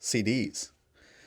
CDs.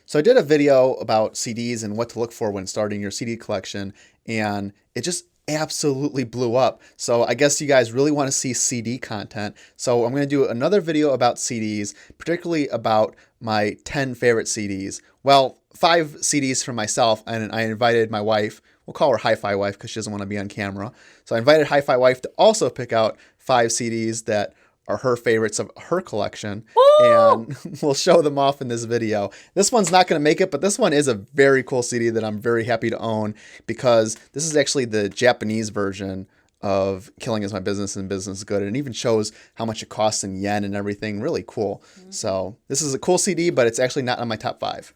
So I did a video about CDs and what to look for when starting your CD collection, and it just absolutely blew up. So I guess you guys really want to see CD content. So I'm going to do another video about CDs, particularly about my 10 favorite CDs. Well, 5 CDs for myself, and I invited my wife. We'll call her HiFi wife because she doesn't want to be on camera. So I invited HiFi wife to also pick out 5 CDs that are her favorites of her collection. Woo! And we'll show them off in this video. This one's not going to make it, but this one is a very cool CD that I'm very happy to own because this is actually the Japanese version of Killing Is My Business and Business is Good. And it even shows how much it costs in yen and everything. Really cool. So this is a cool CD, but it's actually not on my top 5.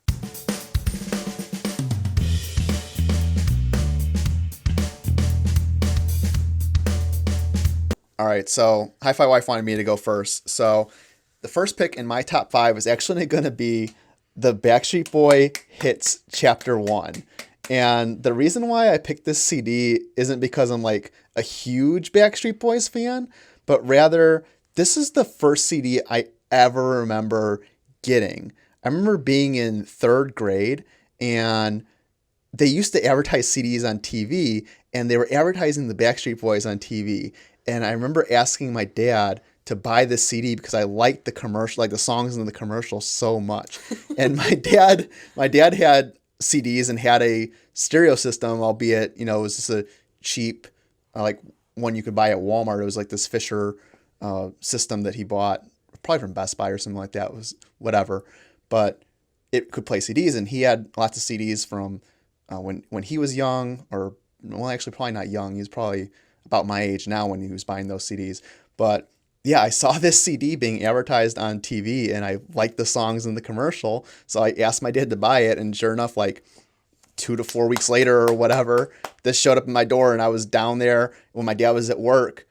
All right, so Hi-Fi Wife wanted me to go first. So the first pick in my top 5 is actually going to be the Backstreet Boy Hits Chapter 1. And the reason why I picked this CD isn't because I'm like a huge Backstreet Boys fan, but rather this is the first CD I ever remember getting. I remember being in 3rd grade and they used to advertise CDs on TV, and they were advertising the Backstreet Boys on TV. And I remember asking my dad to buy this CD because I liked the commercial, like the songs in the commercial so much. And my dad had CDs and had a stereo system, albeit, it was just a cheap, like one you could buy at Walmart. It was like this Fisher system that he bought, probably from Best Buy or something like that. It was whatever, but it could play CDs, and he had lots of CDs from when he was young, or well, actually probably not young. He was probably about my age now when he was buying those CDs. But yeah, I saw this CD being advertised on TV and I liked the songs in the commercial. So I asked my dad to buy it. And sure enough, like 2 to 4 weeks later or whatever, this showed up in my door and I was down there when my dad was at work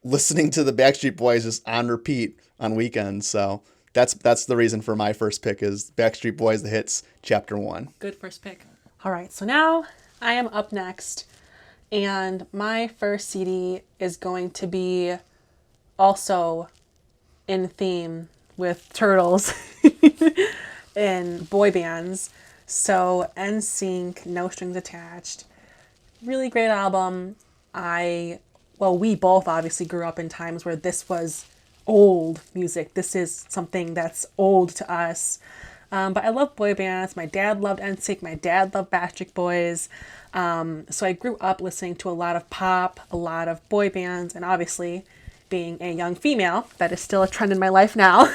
listening to the Backstreet Boys just on repeat on weekends. So that's the reason for my first pick is Backstreet Boys, The Hits, Chapter 1. Good first pick. All right, so now I am up next. And my first CD is going to be also in theme with turtles and boy bands. So NSYNC, No Strings Attached. Really great album. We both obviously grew up in times where this was old music. This is something that's old to us. But I love boy bands. My dad loved NSYNC. My dad loved Backstreet Boys. So I grew up listening to a lot of pop, a lot of boy bands, and obviously being a young female, that is still a trend in my life now.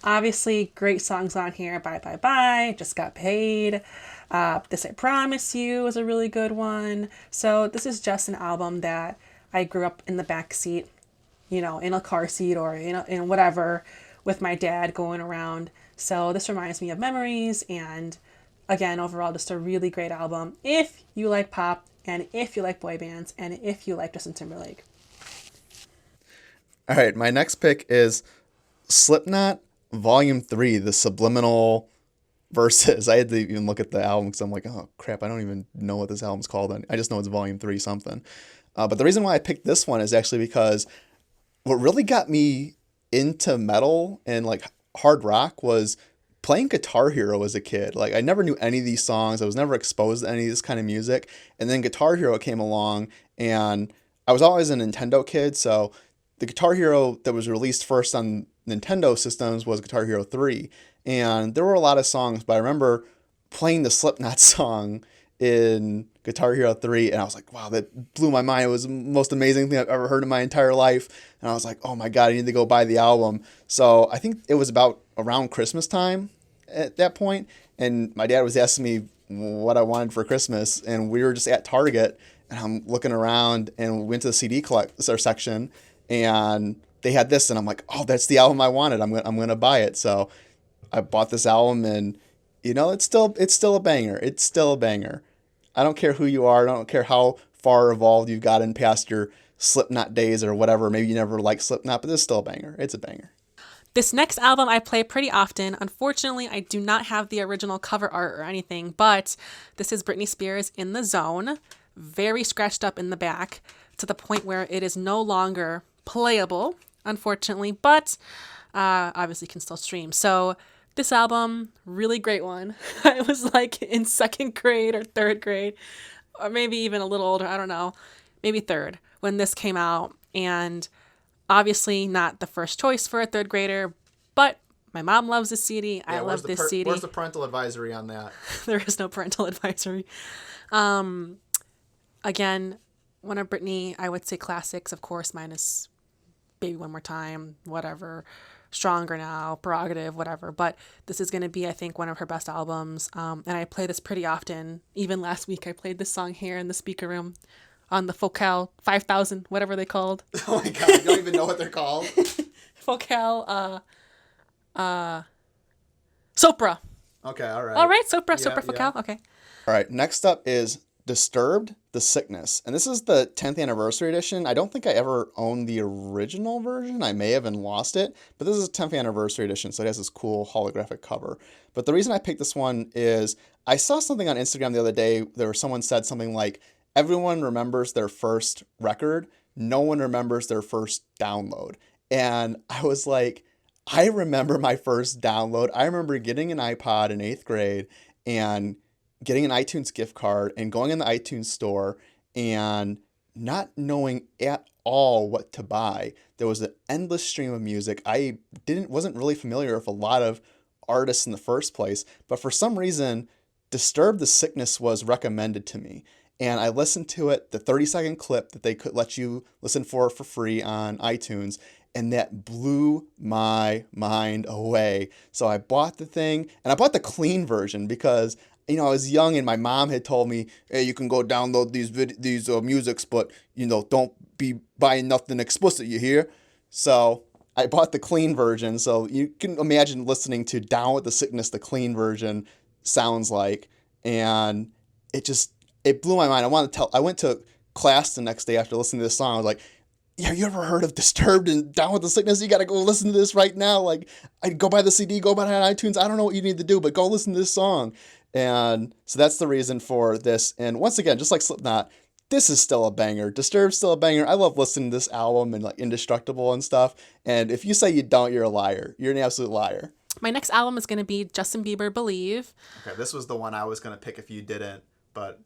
Obviously, great songs on here. Bye, Bye, Bye, Just Got Paid. This I Promise You is a really good one. So this is just an album that I grew up in the back seat, in a car seat or in whatever with my dad going around. So this reminds me of memories, and again, overall, just a really great album if you like pop and if you like boy bands and if you like Justin Timberlake. All right, my next pick is Slipknot Volume 3, the Subliminal Verses. I had to even look at the album because I'm like, oh crap, I don't even know what this album's called. I just know it's Volume 3 something. But the reason why I picked this one is actually because what really got me into metal and like hard rock was playing Guitar Hero as a kid. Like I never knew any of these songs. I was never exposed to any of this kind of music. And then Guitar Hero came along, and I was always a Nintendo kid. So the Guitar Hero that was released first on Nintendo systems was Guitar Hero 3. And there were a lot of songs, but I remember playing the Slipknot song in Guitar Hero 3, and I was like, wow, that blew my mind. It was the most amazing thing I've ever heard in my entire life. And I was like, oh my God, I need to go buy the album. So I think it was about around Christmas time at that point, and my dad was asking me what I wanted for Christmas, and we were just at Target, and I'm looking around, and we went to the CD section, and they had this, and I'm like, oh, that's the album I wanted. I'm gonna buy it. So I bought this album, and it's still a banger. It's still a banger. I don't care who you are. I don't care how far evolved you've gotten past your Slipknot days or whatever. Maybe you never liked Slipknot, but this is still a banger. It's a banger. This next album I play pretty often. Unfortunately, I do not have the original cover art or anything, but this is Britney Spears In the Zone. Very scratched up in the back to the point where it is no longer playable, unfortunately, but obviously can still stream. So This album, really great one. I was like in second grade or third grade, or maybe even a little older, I don't know, maybe third, when this came out. And obviously not the first choice for a third grader, but my mom loves this CD. I love this CD. Where's the parental advisory on that? There is no parental advisory. Again, one of Britney, I would say classics, of course, minus Baby One More Time, whatever, Stronger Now, Prerogative, whatever. But this is going to be, I think, one of her best albums. And I play this pretty often. Even last week, I played this song here in the speaker room on the Focal 5000, whatever they called. Oh my God, I don't even know what they're called. Focal, Sopra. Okay, all right. All right, Sopra, Yeah, Sopra Focal. yeah. Okay. All right, next up is Disturbed, The Sickness. And this is the 10th anniversary edition. I don't think I ever owned the original version. I may have and lost it. But this is a 10th anniversary edition, so it has this cool holographic cover. But the reason I picked this one is I saw something on Instagram the other day where someone said something like, everyone remembers their first record. No one remembers their first download. And I was like, I remember my first download. I remember getting an iPod in 8th grade and getting an iTunes gift card and going in the iTunes store and not knowing at all what to buy. There was an endless stream of music. I wasn't really familiar with a lot of artists in the first place, but for some reason, Disturbed the Sickness was recommended to me. And I listened to it, the 30-second clip that they could let you listen for free on iTunes, and that blew my mind away. So I bought the thing, and I bought the clean version because I was young and my mom had told me, hey, you can go download these musics, but, don't be buying nothing explicit, you hear? So I bought the clean version. So you can imagine listening to Down with the Sickness, the clean version sounds like. And it blew my mind. I went to class the next day after listening to this song. I was like, yeah, you ever heard of Disturbed and Down with the Sickness? You got to go listen to this right now. Like, I'd go buy the CD, go buy it on iTunes. I don't know what you need to do, but go listen to this song. And so that's the reason for this. And once again, just like Slipknot, this is still a banger. Disturbed's still a banger. I love listening to this album and like Indestructible and stuff. And if you say you don't, you're a liar. You're an absolute liar. My next album is going to be Justin Bieber, Believe. Okay, this was the one I was going to pick if you didn't, but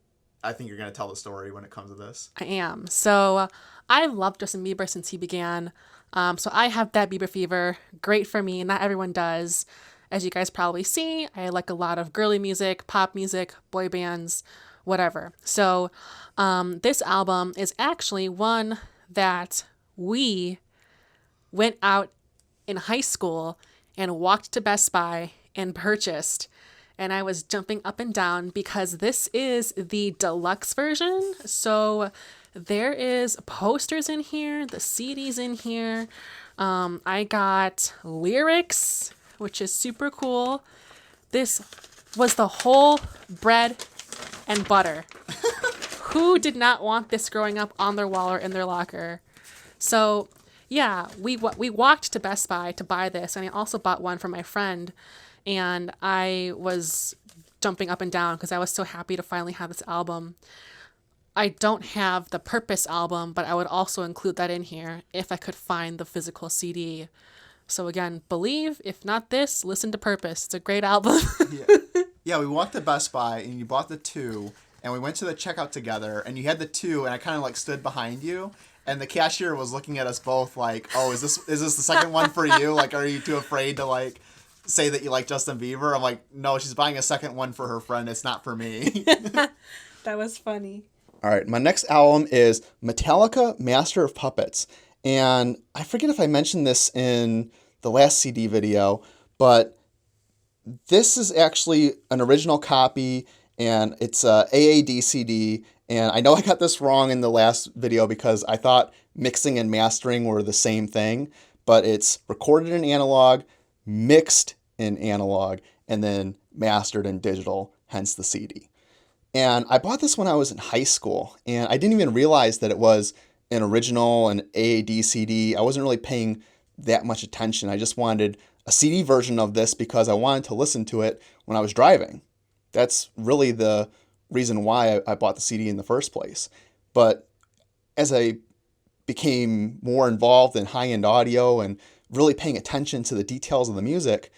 I think you're going to tell the story when it comes to this. I am. So I've loved Justin Bieber since he began. So I have that Bieber fever. Great for me. Not everyone does. As you guys probably see, I like a lot of girly music, pop music, boy bands, whatever. So this album is actually one that we went out in high school and walked to Best Buy and purchased. And I was jumping up and down because this is the deluxe version. So there is posters in here, the CDs in here. I got lyrics, which is super cool. This was the whole bread and butter. Who did not want this growing up on their wall or in their locker? So yeah, we walked to Best Buy to buy this, and I also bought one for my friend, and I was jumping up and down because I was so happy to finally have this album. I don't have the Purpose album, but I would also include that in here if I could find the physical CD. So again, Believe. If not this, listen to Purpose. It's a great album. Yeah, we walked to Best Buy and you bought the two, and we went to the checkout together, and you had the two, and I kind of like stood behind you, and the cashier was looking at us both like, "Oh, is this the second one for you? Like, are you too afraid to like say that you like Justin Bieber?" I'm like, "No, she's buying a second one for her friend. It's not for me." That was funny. All right, my next album is Metallica, Master of Puppets. And I forget if I mentioned this in the last CD video, but this is actually an original copy, and it's a AAD CD. And I know I got this wrong in the last video because I thought mixing and mastering were the same thing, but it's recorded in analog, mixed in analog, and then mastered in digital, hence the CD. And I bought this when I was in high school, and I didn't even realize that it was an original, an AAD CD. I wasn't really paying that much attention. I just wanted a CD version of this because I wanted to listen to it when I was driving. That's really the reason why I bought the CD in the first place. But as I became more involved in high-end audio and really paying attention to the details of the music,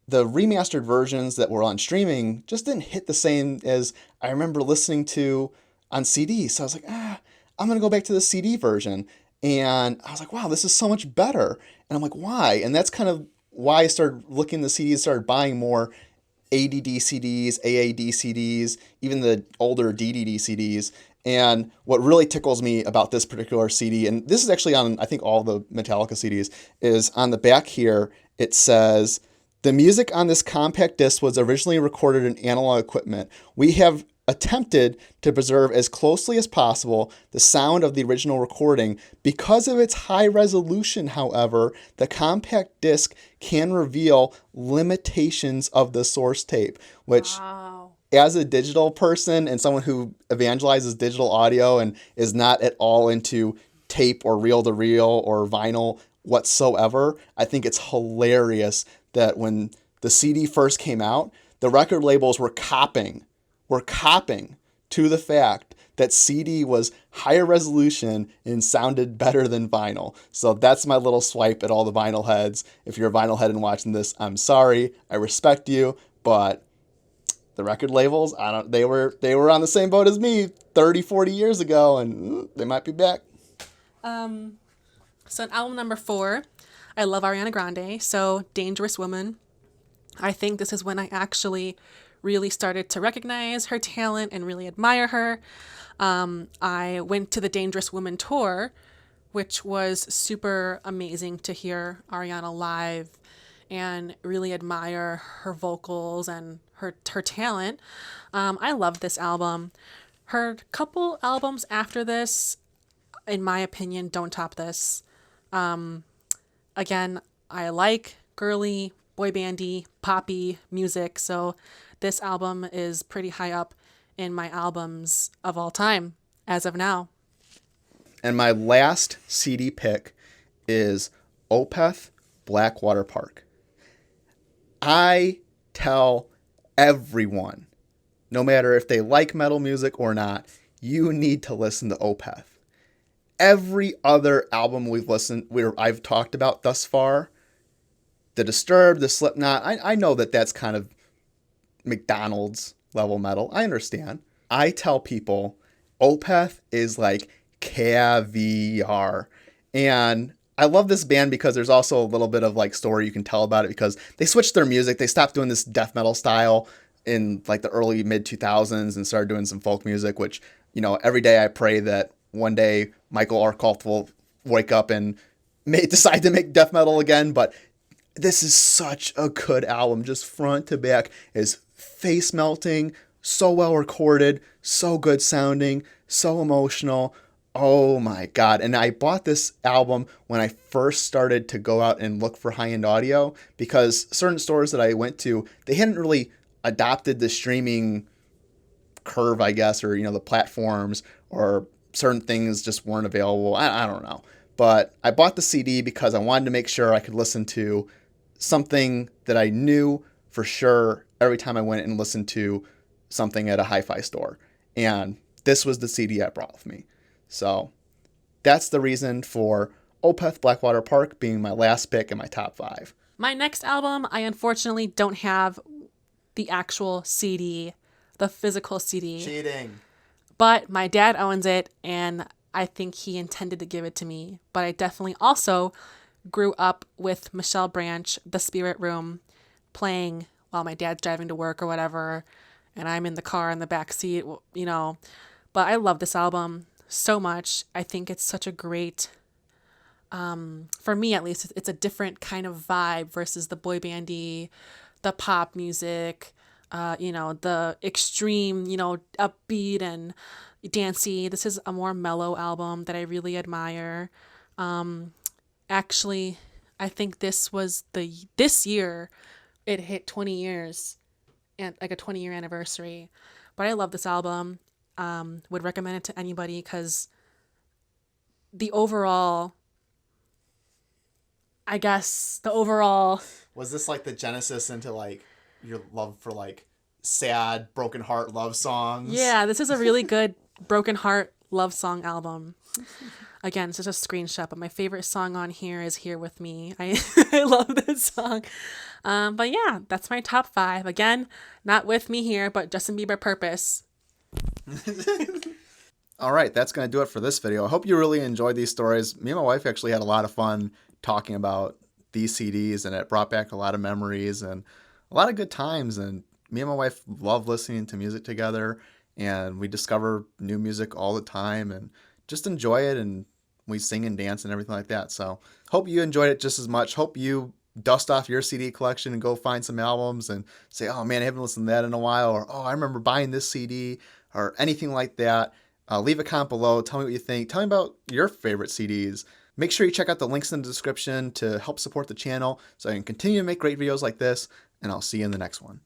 the remastered versions that were on streaming just didn't hit the same as I remember listening to on CD. So I was like, I'm going to go back to the CD version. And I was like, wow, this is so much better. And I'm like, why? And that's kind of why I started looking at the CDs, started buying more ADD CDs, AAD CDs, even the older DDD CDs. And what really tickles me about this particular CD, and this is actually on, I think, all the Metallica CDs, is on the back here, it says, the music on this compact disc was originally recorded in analog equipment. We have attempted to preserve as closely as possible the sound of the original recording. Because of its high resolution, however, the compact disc can reveal limitations of the source tape, which Wow. as a digital person and someone who evangelizes digital audio and is not at all into tape or reel to reel or vinyl whatsoever, I think it's hilarious that when the CD first came out, the record labels were copping to the fact that CD was higher resolution and sounded better than vinyl. So that's my little swipe at all the vinyl heads. If you're a vinyl head and watching this, I'm sorry. I respect you, but the record labels, they were on the same boat as me 30, 40 years ago, and they might be back. So in album number 4, I love Ariana Grande, so Dangerous Woman. I think this is when I actually really started to recognize her talent and really admire her. I went to the Dangerous Woman tour, which was super amazing to hear Ariana live and really admire her vocals and her talent. I love this album. Her couple albums after this, in my opinion, don't top this. Again, I like girly, boy bandy, poppy music, so this album is pretty high up in my albums of all time as of now. And my last CD pick is Opeth Blackwater Park. I tell everyone, no matter if they like metal music or not, you need to listen to Opeth. Every other album I've talked about thus far, the Disturbed, the Slipknot, I know that that's kind of McDonald's level metal. I understand. I tell people Opeth is like caviar. And I love this band because there's also a little bit of like story you can tell about it, because they switched their music. They stopped doing this death metal style in like the early mid 2000s and started doing some folk music, which, every day I pray that one day Michael Arkoff will wake up and may decide to make death metal again. But this is such a good album, just front to back, is face melting, so well recorded, so good sounding, so emotional. Oh my God. And I bought this album when I first started to go out and look for high-end audio, because certain stores that I went to, they hadn't really adopted the streaming curve, I guess, or, the platforms, or certain things just weren't available. I don't know. But I bought the CD because I wanted to make sure I could listen to something that I knew for sure every time I went and listened to something at a HiFi store. And this was the CD I brought with me. So that's the reason for Opeth Blackwater Park being my last pick in my top 5. My next album, I unfortunately don't have the actual CD, the physical CD. Cheating. But my dad owns it, and I think he intended to give it to me. But I definitely also grew up with Michelle Branch, The Spirit Room, playing while my dad's driving to work or whatever, and I'm in the car in the back seat, But I love this album so much. I think it's such a great, for me at least, it's a different kind of vibe versus the boy bandy, the pop music, the extreme, upbeat and dancey. This is a more mellow album that I really admire. Actually, I think this year it hit 20 years, and like a 20-year anniversary. But I love this album. Would recommend it to anybody because the overall Was this like the genesis into like your love for like sad, broken heart love songs? Yeah, this is a really good broken heart love song album. Again, it's just a screenshot, but my favorite song on here is Here With Me. I love this song. But yeah, that's my top 5. Again, not with me here, but Justin Bieber Purpose. All right, that's going to do it for this video. I hope you really enjoyed these stories. Me and my wife actually had a lot of fun talking about these CDs, and it brought back a lot of memories and a lot of good times. And me and my wife love listening to music together, and we discover new music all the time and just enjoy it, and we sing and dance and everything like that. So hope you enjoyed it just as much. Hope you dust off your CD collection and go find some albums and say, oh man, I haven't listened to that in a while, or oh, I remember buying this CD, or anything like that. Leave a comment below. Tell me what you think. Tell me about your favorite CDs. Make sure you check out the links in the description to help support the channel so I can continue to make great videos like this, and I'll see you in the next one.